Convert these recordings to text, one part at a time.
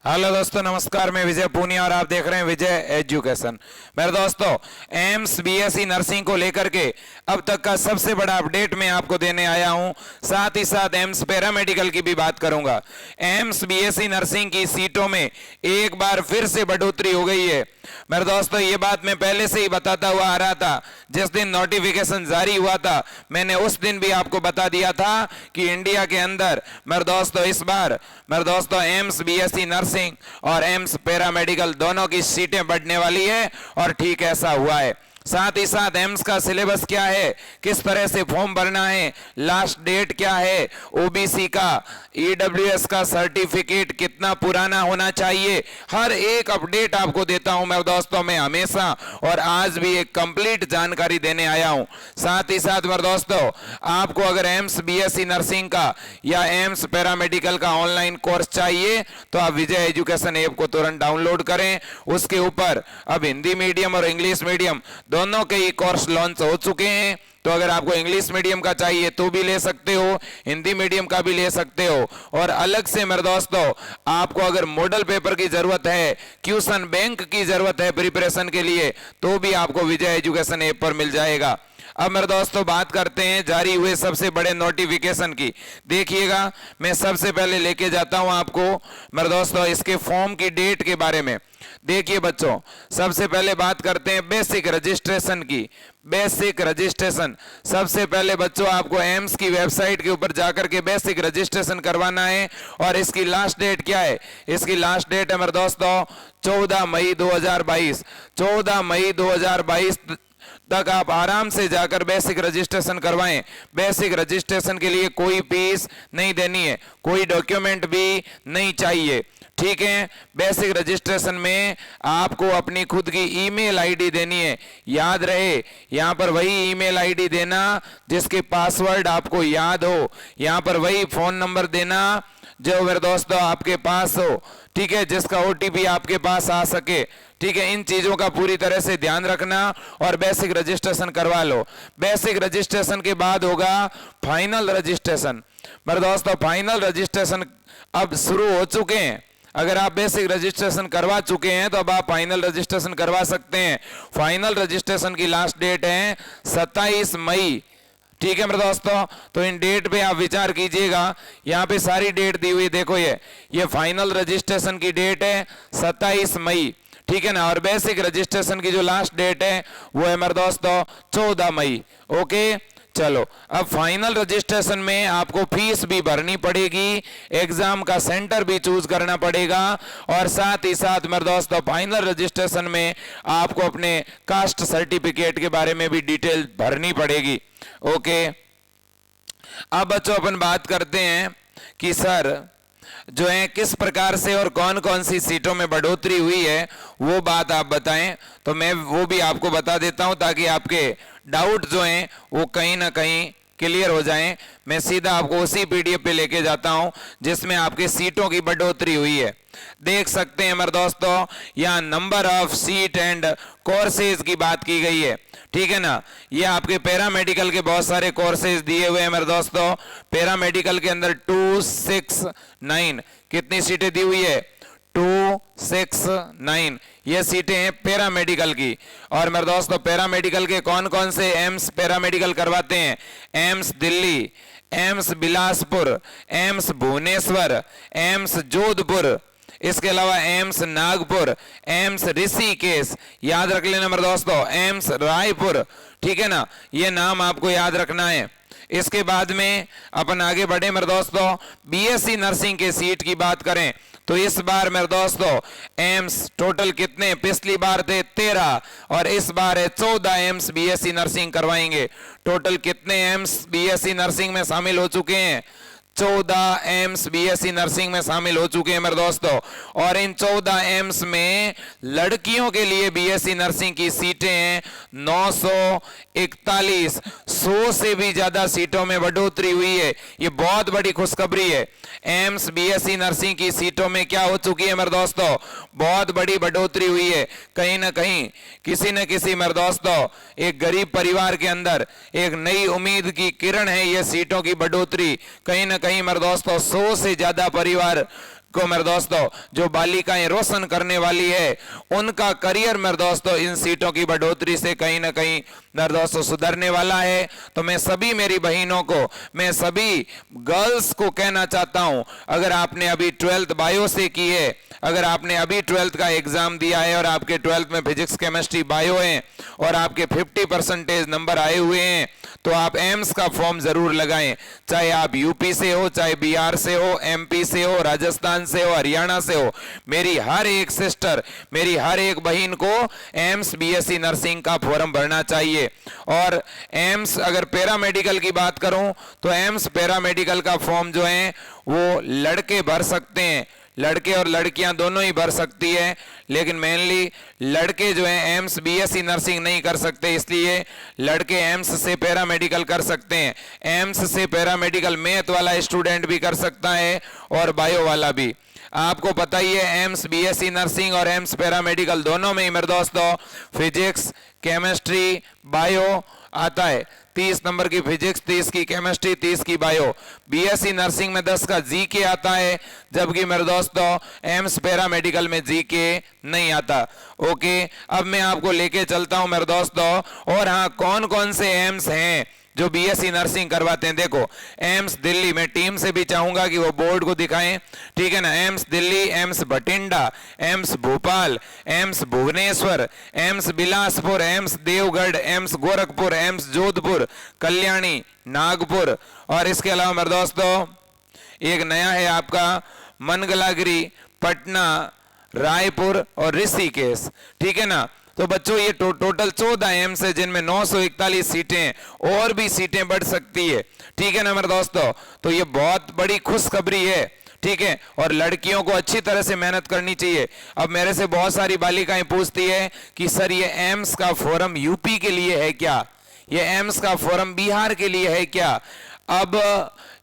Hello दोस्तों, नमस्कार। मैं विजय पूनिया और आप देख रहे हैं विजय एजुकेशन। मेरे दोस्तों, एम्स बीएससी नर्सिंग को लेकर के अब तक का सबसे बड़ा अपडेट मैं आपको देने आया हूं। साथ ही साथ एम्स पैरामेडिकल की भी बात करूंगा। एम्स बीएससी नर्सिंग की सीटों में एक बार फिर से बढ़ोतरी हो गई है। मेरे दोस्तों, ये बात मैं पहले से ही बताता हुआ आ रहा था। जिस दिन नोटिफिकेशन जारी हुआ था, मैंने उस दिन भी आपको बता दिया था कि इंडिया के अंदर मेरे दोस्तों इस बार मेरे दोस्तों एम्स बीएससी नर्सिंग और एम्स पैरामेडिकल दोनों की सीटें बढ़ने वाली है, और ठीक ऐसा हुआ है। साथ ही साथ एम्स का सिलेबस क्या है, किस तरह से फॉर्म भरना है, लास्ट डेट क्या है, ओबीसी का, ईडब्ल्यूएस का सर्टिफिकेट कितना पुराना होना चाहिए, हर एक अपडेट आपको देता हूं मेरे दोस्तों मैं हमेशा, और आज भी एक कंप्लीट जानकारी देने आया हूं। साथ ही साथ मेरे दोस्तों, आपको अगर एम्स बीएससी नर्सिंग का या एम्स पैरामेडिकल का ऑनलाइन कोर्स चाहिए तो आप विजय एजुकेशन ऐप को तुरंत डाउनलोड करें। उसके ऊपर अब हिंदी मीडियम और इंग्लिश मीडियम दोनों के ही कोर्स लॉन्च हो चुके हैं। तो अगर आपको इंग्लिश मीडियम का चाहिए तो भी ले सकते हो, हिंदी मीडियम का भी ले सकते हो। और अलग से मेरे दोस्तों, आपको अगर मॉडल पेपर की जरूरत है, क्वेश्चन बैंक की जरूरत है प्रिपरेशन के लिए, तो भी आपको विजय एजुकेशन ऐप पर मिल जाएगा। अब मेरे दोस्तों बात करते हैं जारी हुए सबसे बड़े नोटिफिकेशन की। देखिएगा, मैं सबसे पहले लेके जाता हूं आपको मेरे दोस्तों इसके फॉर्म की डेट के बारे में। देखिए बच्चों, सबसे पहले बात करते हैं बेसिक रजिस्ट्रेशन की। बेसिक रजिस्ट्रेशन सबसे पहले बच्चों आपको एम्स की वेबसाइट के ऊपर जाकर के बेसिक रजिस्ट्रेशन करवाना है। और इसकी लास्ट डेट क्या है? इसकी लास्ट डेट है मेरे दोस्तों 14 मई 2022। 14 मई 2022 तक आप आराम से जाकर बेसिक रजिस्ट्रेशन करवाएं। बेसिक रजिस्ट्रेशन के लिए कोई फीस नहीं देनी है, कोई डॉक्यूमेंट भी नहीं चाहिए, ठीक है। बेसिक रजिस्ट्रेशन में आपको अपनी खुद की ईमेल आईडी देनी है। याद रहे, यहां पर वही ईमेल आईडी देना जिसके पासवर्ड आपको याद हो। यहां पर वही फोन नंबर देना जो मेरे दोस्तों आपके पास हो, ठीक है, जिसका ओटीपी आपके पास आ सके, ठीक है। इन चीजों का पूरी तरह से ध्यान रखना और बेसिक रजिस्ट्रेशन करवा लो। बेसिक रजिस्ट्रेशन के बाद होगा फाइनल रजिस्ट्रेशन। मेरे दोस्तों, फाइनल रजिस्ट्रेशन अब शुरू हो चुके हैं। अगर आप बेसिक रजिस्ट्रेशन करवा चुके हैं तो अब आप फाइनल रजिस्ट्रेशन करवा सकते हैं। फाइनल रजिस्ट्रेशन की लास्ट डेट है 27 मई, ठीक है मेरे दोस्तों। तो इन डेट पे आप विचार कीजिएगा। यहाँ पे सारी डेट दी हुई, देखो ये फाइनल रजिस्ट्रेशन की डेट है 27 मई, ठीक है ना। और बेसिक रजिस्ट्रेशन की जो लास्ट डेट है वो है मेरे दोस्तों 14 मई। ओके, चलो अब फाइनल रजिस्ट्रेशन में आपको फीस भी भरनी पड़ेगी, एग्जाम का सेंटर भी चूज करना पड़ेगा, और साथ ही साथ मेरे दोस्तों फाइनल रजिस्ट्रेशन में आपको अपने कास्ट सर्टिफिकेट के बारे में भी डिटेल भरनी पड़ेगी। ओके, अब बच्चों अपन बात करते हैं कि सर जो है किस प्रकार से और कौन कौन सी सीटों में बढ़ोतरी हुई है, वो बात आप बताएं। तो मैं वो भी आपको बता देता हूं ताकि आपके डाउट जो हैं वो कहीं ना कहीं क्लियर हो जाएं। मैं सीधा आपको उसी पीडीएफ पे लेके जाता हूं जिसमें आपके सीटों की बढ़ोतरी हुई है। देख सकते हैं मेरे दोस्तों, यहाँ number of seat and courses की बात की गई है, ठीक है ना। ये आपके पैरामेडिकल के बहुत सारे कोर्सेज दिए हुए हैं मेरे दोस्तों। पैरामेडिकल के अंदर 269 कितनी सीटें दी हुई है? 269 ये सीटें हैं पैरामेडिकल की। और मेरे दोस्तों, पैरामेडिकल के कौन कौन से एम्स पैरामेडिकल करवाते हैं? AIIMS Delhi, AIIMS Bilaspur, AIIMS Bhubaneswar, AIIMS Jodhpur, इसके अलावा एम्स नागपुर, एम्स ऋषिकेश, याद रख लेना मेरे दोस्तों, एम्स रायपुर, ठीक है ना। ये नाम आपको याद रखना है। इसके बाद में अपन आगे बढ़े मेरे दोस्तों, बीएससी नर्सिंग के सीट की बात करें तो इस बार मेरे दोस्तों एम्स टोटल कितने? पिछली बार थे 13 और इस बार है 14 एम्स बीएससी नर्सिंग करवाएंगे। टोटल कितने एम्स बीएससी नर्सिंग में शामिल हो चुके हैं? 14 एम्स बीएससी नर्सिंग में शामिल हो चुके हैं मेरे दोस्तों। और इन 14 एम्स में लड़कियों के लिए बीएससी नर्सिंग की सीटें हैं 941। 100 से भी ज्यादा सीटों में बढ़ोतरी हुई है। ये बहुत बड़ी खुशखबरी है। एम्स बीएससी नर्सिंग की सीटों में क्या हो चुकी है मेरे दोस्तों? बहुत बड़ी बढ़ोतरी हुई है। कहीं ना कहीं किसी न किसी मेरे दोस्तों एक गरीब परिवार के अंदर एक नई उम्मीद की किरण है ये सीटों की बढ़ोतरी। कहीं ना कहीं मेरे दोस्तों 100 से ज्यादा परिवार को मेरे दोस्तों जो बालिकाएं रोशन करने वाली है, उनका करियर मेरे दोस्तों इन सीटों की बढ़ोतरी से कहीं ना कहीं मेरे दोस्तों सुधरने वाला है। तो मैं सभी मेरी बहनों को, मैं सभी गर्ल्स को कहना चाहता हूं, अगर आपने अभी 12th बायो से की है, अगर आपने अभी 12th का एग्जाम दिया है और आपके 12th में फिजिक्स केमिस्ट्री बायो है और आपके 50% नंबर आए हुए हैं, तो आप एम्स का फॉर्म जरूर लगाएं। चाहे आप यूपी से हो, चाहे बिहार से हो, एमपी से हो, राजस्थान से हो, हरियाणा से हो, मेरी हर एक सिस्टर, मेरी हर एक बहन को एम्स बीएससी नर्सिंग का फॉर्म भरना चाहिए। और एम्स अगर पैरामेडिकल की बात करूं तो एम्स पैरामेडिकल का फॉर्म जो है वो लड़के भर सकते हैं, लड़के और लड़कियां दोनों ही भर सकती है, लेकिन मेनली लड़के जो हैं एम्स बीएससी नर्सिंग नहीं कर सकते, इसलिए लड़के एम्स से पैरामेडिकल कर सकते हैं। एम्स से पैरामेडिकल मैथ वाला स्टूडेंट भी कर सकता है और बायो वाला भी। आपको पता ही है एम्स बीएससी नर्सिंग और एम्स पैरामेडिकल दोनों में ही मेरे दोस्तों फिजिक्स, केमिस्ट्री, बायो आता है। 30 नंबर की फिजिक्स, 30 की केमिस्ट्री, 30 की बायो। बीएससी नर्सिंग में 10 का जीके आता है, जबकि मेरे दोस्तों एम्स पैरामेडिकल में जीके नहीं आता। ओके, अब मैं आपको लेके चलता हूं मेरे दोस्तों, और हाँ कौन कौन से एम्स हैं जो बीएससी नर्सिंग करवाते हैं। देखो एम्स दिल्ली, मैं टीम से भी चाहूंगा कि वो बोर्ड को दिखाएं, ठीक है ना। AIIMS Delhi, AIIMS Bathinda, AIIMS Bhopal, AIIMS Bhubaneswar, AIIMS Bilaspur, AIIMS देवगढ़, एम्स गोरखपुर, एम्स जोधपुर, कल्याणी, नागपुर, और इसके अलावा मेरे दोस्तों एक नया है आपका मनगलागिरी, पटना, रायपुर और ऋषिकेश, ठीक है ना। तो बच्चों ये टोटल 14 एम्स है जिनमें 941 सीटें और भी सीटें बढ़ सकती है, ठीक है ना मेरे दोस्तों। तो ये बहुत बड़ी खुशखबरी है, ठीक है। और लड़कियों को अच्छी तरह से मेहनत करनी चाहिए। अब मेरे से बहुत सारी बालिकाएं पूछती है कि सर ये एम्स का फॉर्म यूपी के लिए है क्या, ये एम्स का फॉर्म बिहार के लिए है क्या। अब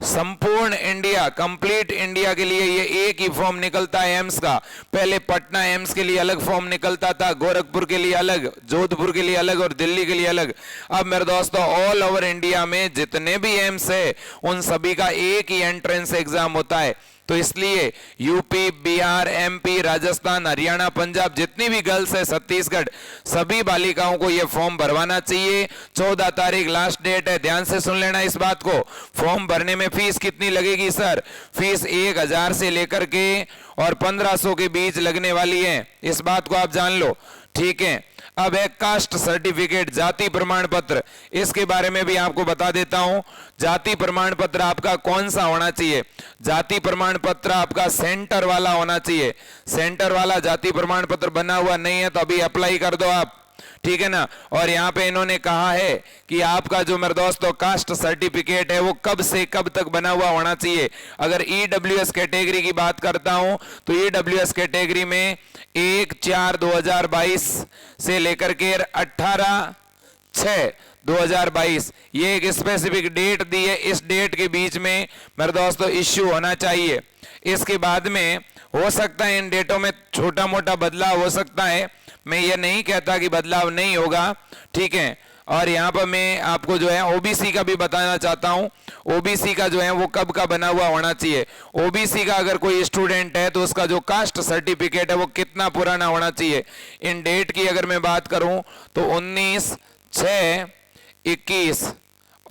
संपूर्ण इंडिया, कंप्लीट इंडिया के लिए ये एक ही फॉर्म निकलता है एम्स का। पहले पटना एम्स के लिए अलग फॉर्म निकलता था, गोरखपुर के लिए अलग, जोधपुर के लिए अलग और दिल्ली के लिए अलग। अब मेरे दोस्तों ऑल ओवर इंडिया में जितने भी एम्स है उन सभी का एक ही एंट्रेंस एग्जाम होता है। तो इसलिए यूपी, बिहार, एमपी, राजस्थान, हरियाणा, पंजाब, जितनी भी गर्ल्स है, छत्तीसगढ़, सभी बालिकाओं को यह फॉर्म भरवाना चाहिए। 14 तारीख लास्ट डेट है, ध्यान से सुन लेना इस बात को। फॉर्म भरने में फीस कितनी लगेगी सर? फीस 1000 से लेकर के और 1500 के बीच लगने वाली है, इस बात को आप जान लो, ठीक है। अब है कास्ट सर्टिफिकेट, जाति प्रमाण पत्र, इसके बारे में भी आपको बता देता हूं। जाति प्रमाण पत्र आपका कौन सा होना चाहिए? जाति प्रमाण पत्र आपका सेंटर वाला होना चाहिए। सेंटर वाला जाति प्रमाण पत्र बना हुआ नहीं है तो अभी अप्लाई कर दो आप, ठीक है ना। और यहाँ पे इन्होंने कहा है कि आपका जो मेरे दोस्तों कास्ट सर्टिफिकेट है वो कब से कब तक बना हुआ होना चाहिए। अगर ईडब्ल्यूएस कैटेगरी की बात करता हूं तो ईडब्ल्यूएस कैटेगरी में 1/4/2022 से लेकर के 18/6/2022 ये एक स्पेसिफिक डेट दी है, इस डेट के बीच में मेरे दोस्तों इश्यू होना चाहिए। इसके बाद में हो सकता है इन डेटों में छोटा मोटा बदलाव हो सकता है, मैं ये नहीं कहता कि बदलाव नहीं होगा, ठीक है। और यहाँ पर मैं आपको जो है ओबीसी का भी बताना चाहता हूँ। ओबीसी का जो है वो कब का बना हुआ होना चाहिए। ओबीसी का अगर कोई स्टूडेंट है तो उसका जो कास्ट सर्टिफिकेट है वो कितना पुराना होना चाहिए। इन डेट की अगर मैं बात करूं तो 19/6/21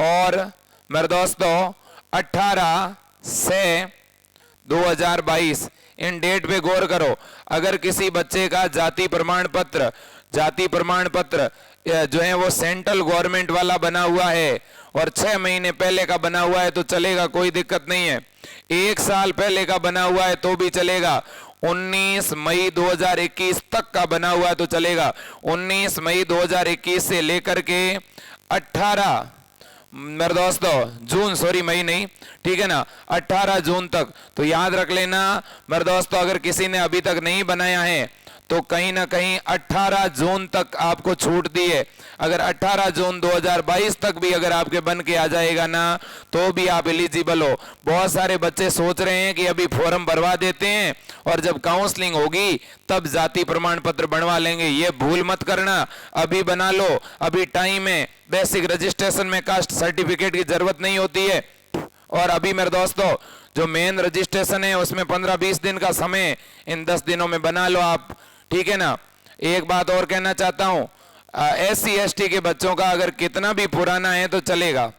और मेरे दोस्तों 18/6/2022 इन डेट पे गौर करो। अगर किसी बच्चे का जाति प्रमाण पत्र जो है वो सेंट्रल गवर्नमेंट वाला बना हुआ है और 6 महीने पहले का बना हुआ है तो चलेगा, कोई दिक्कत नहीं है। 1 साल पहले का बना हुआ है तो भी चलेगा। 19 मई 2021 तक का बना हुआ है तो चलेगा। 19 मई 2021 से लेकर के 18 मेरे दोस्तों जून, सॉरी मई नहीं, ठीक है ना, 18 जून तक। तो याद रख लेना मेरे दोस्तों, अगर किसी ने अभी तक नहीं बनाया है तो कहीं ना कहीं 18 जून तक आपको छूट दी है। अगर 18 जून 2022 तक भी अगर आपके बन के आ जाएगा ना तो भी आप एलिजिबल हो। बहुत सारे बच्चे सोच रहे हैं कि अभी फॉर्म भरवा देते हैं और जब काउंसलिंग होगी तब जाति प्रमाण पत्र बनवा लेंगे, ये भूल मत करना। अभी बना लो, अभी टाइम है। बेसिक रजिस्ट्रेशन में कास्ट सर्टिफिकेट की जरूरत नहीं होती है। और अभी मेरे दोस्तों जो मेन रजिस्ट्रेशन है उसमें 15-20 दिन का समय इन 10 दिनों में बना लो आप, ठीक है ना। एक बात और कहना चाहता हूं, SC/ST के बच्चों का अगर कितना भी पुराना है तो चलेगा,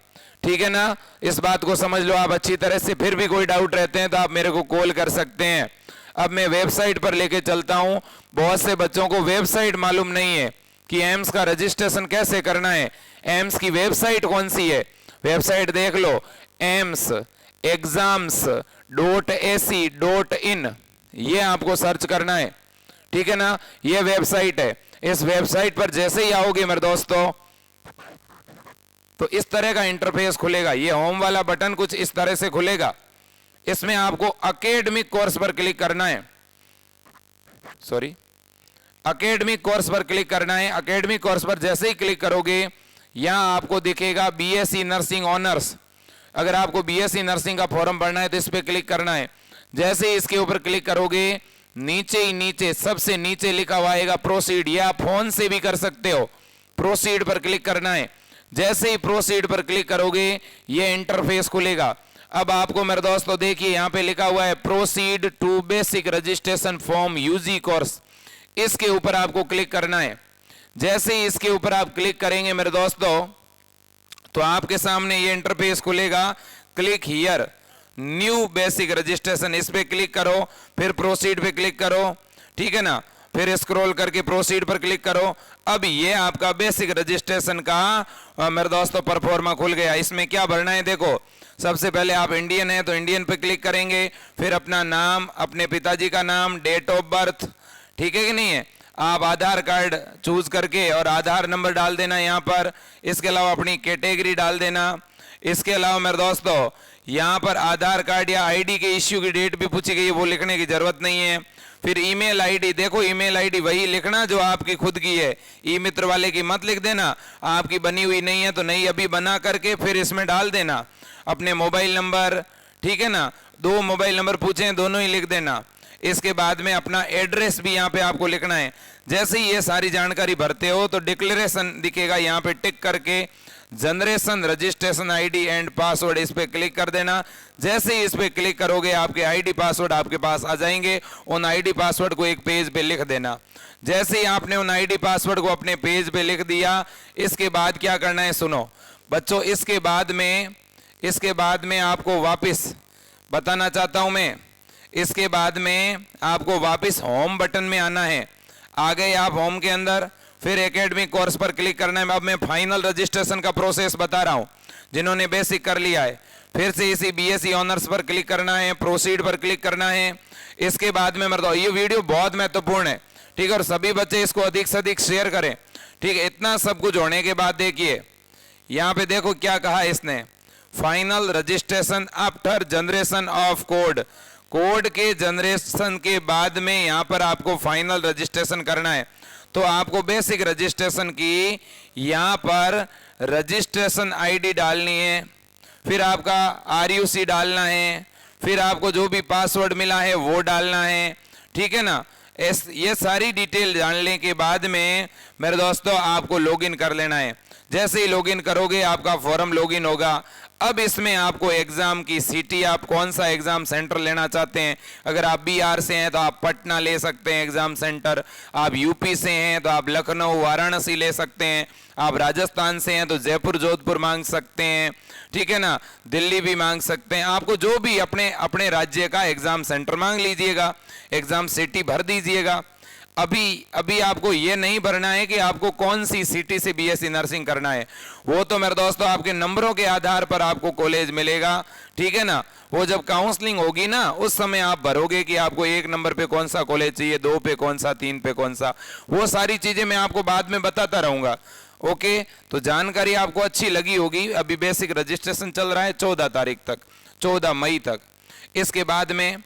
ठीक है ना, इस बात को समझ लो आप अच्छी तरह से। फिर भी कोई डाउट रहते हैं तो आप मेरे को कॉल कर सकते हैं। अब मैं वेबसाइट पर लेके चलता हूं। बहुत से बच्चों को वेबसाइट मालूम नहीं है कि एम्स का रजिस्ट्रेशन कैसे करना है। एम्स की वेबसाइट कौन सी है, वेबसाइट देख लो, AIMSexams.ac.in, ये आपको सर्च करना है, ठीक है ना। ये वेबसाइट है। इस वेबसाइट पर जैसे ही आओगे मेरे दोस्तों तो इस तरह का इंटरफेस खुलेगा। ये होम वाला बटन कुछ इस तरह से खुलेगा। इसमें आपको अकेडमिक कोर्स पर क्लिक करना है, अकेडमिक कोर्स पर क्लिक करना है। अकेडमिक कोर्स पर जैसे ही क्लिक करोगे यहां आपको दिखेगा BSc नर्सिंग ऑनर्स। अगर आपको BSc नर्सिंग का फॉर्म भरना है तो इस पर क्लिक करना है। जैसे ही इसके ऊपर क्लिक करोगे नीचे ही नीचे सबसे नीचे लिखा हुआ आएगा प्रोसीड, या फोन से भी कर सकते हो। प्रोसीड पर क्लिक करना है। जैसे ही प्रोसीड पर क्लिक करोगे ये इंटरफेस खुलेगा। अब आपको मेरे दोस्तों देखिए यहां पे लिखा हुआ है proceed to basic registration form UG course, इसके ऊपर आपको क्लिक करना है। जैसे ही इसके ऊपर आप क्लिक करेंगे मेरे दोस्तों तो आपके सामने ये इंटरफेस खुलेगा। Click here new basic registration, इस पे क्लिक करो, फिर प्रोसीड पे क्लिक करो, ठीक है ना, फिर स्क्रॉल करके प्रोसीड पर क्लिक करो। अब ये आपका बेसिक रजिस्ट्रेशन का मेरे दोस्तों परफॉर्मा खुल गया। इसमें क्या भरना है देखो, सबसे पहले आप इंडियन है तो इंडियन पे क्लिक करेंगे, फिर अपना नाम, अपने पिताजी का नाम, डेट ऑफ बर्थ, ठीक है कि नहीं है, आप आधार कार्ड चूज करके और आधार नंबर डाल देना यहाँ पर। इसके अलावा अपनी कैटेगरी डाल देना। इसके अलावा मेरे दोस्तों यहाँ पर आधार कार्ड या ID के इश्यू की डेट भी पूछी गई है, वो लिखने की जरूरत नहीं है। फिर ईमेल ID, देखो ईमेल ID वही लिखना जो आपकी खुद की है, ई मित्र वाले की मत लिख देना। आपकी बनी हुई नहीं है तो नहीं अभी बना करके फिर इसमें डाल देना। अपने मोबाइल नंबर, ठीक है ना, 2 मोबाइल नंबर पूछे दोनों ही लिख देना। इसके बाद में अपना एड्रेस भी यहाँ पे आपको लिखना है। जैसे ही ये सारी जानकारी भरते हो तो डिक्लेरेशन दिखेगा, यहाँ पे टिक करके generation registration ID and password, इस पे क्लिक कर देना। जैसे ही इस पे क्लिक करोगे आपके ID पासवर्ड आपके पास आ जाएंगे। उन ID पासवर्ड को एक पेज पे लिख देना। जैसे ही आपने उन ID पासवर्ड को अपने पेज पे लिख दिया, इसके बाद क्या करना है सुनो बच्चों। इसके बाद में आपको वापस बताना चाहता हूं मैं, इसके बाद में आपको वापस होम बटन में आना है। आ गए आप होम के अंदर, फिर एकेडमिक कोर्स पर क्लिक करना है। अब मैं फाइनल रजिस्ट्रेशन का प्रोसेस बता रहा हूं, जिन्होंने बेसिक कर लिया है फिर से इसी BSc ऑनर्स पर क्लिक करना है, प्रोसीड पर क्लिक करना है। इसके बाद में मतलब ये वीडियो बहुत महत्वपूर्ण है, ठीक है, और सभी बच्चे इसको अधिक से अधिक शेयर करें, ठीक है। इतना सब कुछ होने के बाद देखिए यहाँ पे देखो क्या कहा इसने, final registration after generation of code. Code के जनरेशन के बाद में यहाँ पर आपको फाइनल रजिस्ट्रेशन करना है। तो आपको बेसिक रजिस्ट्रेशन की यहाँ पर रजिस्ट्रेशन ID डालनी है, फिर आपका RUC डालना है, फिर आपको जो भी पासवर्ड मिला है वो डालना है, ठीक है ना। ये सारी डिटेल डालने के बाद में मेरे दोस्तों आपको लॉगिन कर लेना है। जैसे ही लॉगिन करोगे आपका फॉर्म लॉगिन होगा। अब इसमें आपको एग्जाम की सिटी, आप कौन सा एग्जाम सेंटर लेना चाहते हैं। अगर आप बिहार से हैं तो आप पटना ले सकते हैं एग्जाम सेंटर, आप UP से हैं तो आप लखनऊ वाराणसी ले सकते हैं, आप राजस्थान से हैं तो जयपुर जोधपुर मांग सकते हैं, ठीक है ना, दिल्ली भी मांग सकते हैं। आपको जो भी अपने अपने राज्य का एग्जाम सेंटर मांग लीजिएगा, एग्जाम सिटी भर दीजिएगा। अभी आपको ये नहीं भरना है कि आपको कौन सी सिटी से BSc नर्सिंग करना है, वो तो मेरे दोस्तों आपके नंबरों के आधार पर आपको कॉलेज मिलेगा, ठीक है ना। वो जब काउंसलिंग होगी ना उस समय आप भरोगे कि आपको 1 नंबर पे कौन सा कॉलेज चाहिए, 2 पे कौन सा, 3 पे कौन सा, वो सारी चीजें मैं आपको बाद में बताता रहूंगा। ओके, तो जानकारी आपको अच्छी लगी होगी। अभी बेसिक रजिस्ट्रेशन चल रहा है 14 तारीख तक, 14 मई तक। इसके बाद में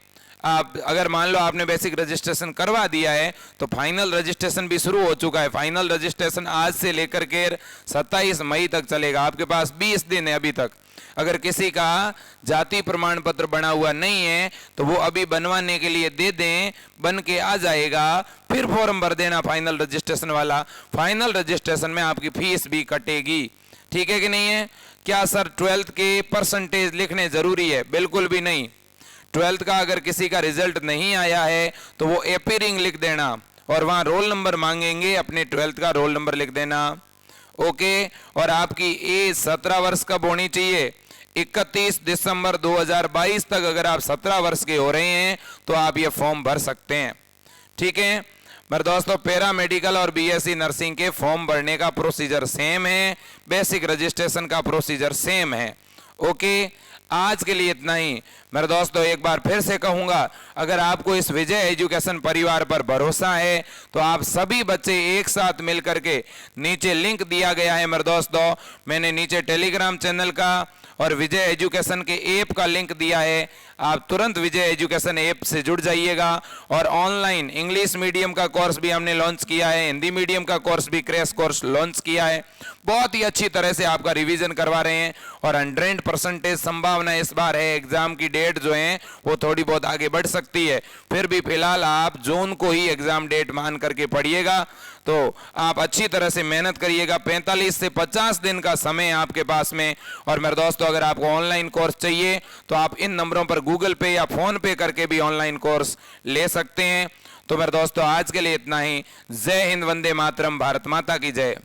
आप अगर मान लो आपने बेसिक रजिस्ट्रेशन करवा दिया है तो फाइनल रजिस्ट्रेशन भी शुरू हो चुका है। फाइनल रजिस्ट्रेशन आज से लेकर के 27 मई तक चलेगा। आपके पास 20 दिन है अभी तक। अगर किसी का जाति प्रमाण पत्र बना हुआ नहीं है तो वो अभी बनवाने के लिए दे दें, बन के आ जाएगा, फिर फॉर्म भर देना फाइनल रजिस्ट्रेशन वाला। फाइनल रजिस्ट्रेशन में आपकी फीस भी कटेगी, ठीक है कि नहीं है। क्या सर 12th के परसेंटेज लिखने जरूरी है? बिल्कुल भी नहीं। ट्वेल्थ का अगर किसी का रिजल्ट नहीं आया है तो वो अपीयरिंग लिख देना और वहां रोल नंबर मांगेंगे, अपने ट्वेल्थ का रोल नंबर लिख देना। ओके, और आपकी एज 17 वर्ष कब होनी चाहिए? 31 दिसंबर 2022 तक अगर आप 17 वर्ष के हो रहे हैं तो आप ये फॉर्म भर सकते हैं। ठीक है मेरे दोस्तों, पैरा मेडिकल और बीएससी नर्सिंग के फॉर्म भरने का प्रोसीजर सेम है, बेसिक रजिस्ट्रेशन का प्रोसीजर सेम है। ओके, आज के लिए इतना ही मेरे दोस्तों। एक बार फिर से कहूंगा, अगर आपको इस विजय एजुकेशन परिवार पर भरोसा है तो आप सभी बच्चे एक साथ मिलकर के, नीचे लिंक दिया गया है मेरे दोस्तों, मैंने नीचे टेलीग्राम चैनल का और विजय एजुकेशन के ऐप का लिंक दिया है, आप तुरंत विजय एजुकेशन ऐप से जुड़ जाइएगा। और ऑनलाइन इंग्लिश मीडियम का कोर्स भी हमने लॉन्च किया है, हिंदी मीडियम का कोर्स भी क्रैश कोर्स लॉन्च किया है, बहुत ही अच्छी तरह से आपका रिवीजन करवा रहे हैं और 100% संभावना इस बार है, एग्जाम की डेट जो है वो थोड़ी बहुत आगे बढ़ सकती है, फिर भी फिलहाल आप जून को ही एग्जाम डेट मान करके पढ़िएगा। तो आप अच्छी तरह से मेहनत करिएगा, 45 से 50 दिन का समय है आपके पास में। और मेरे दोस्तों, अगर आपको ऑनलाइन कोर्स चाहिए तो आप इन नंबरों पर गूगल पे या फोन पे करके भी ऑनलाइन कोर्स ले सकते हैं। तो मेरे दोस्तों, आज के लिए इतना ही। जय हिंद, वंदे मातरम, भारत माता की जय।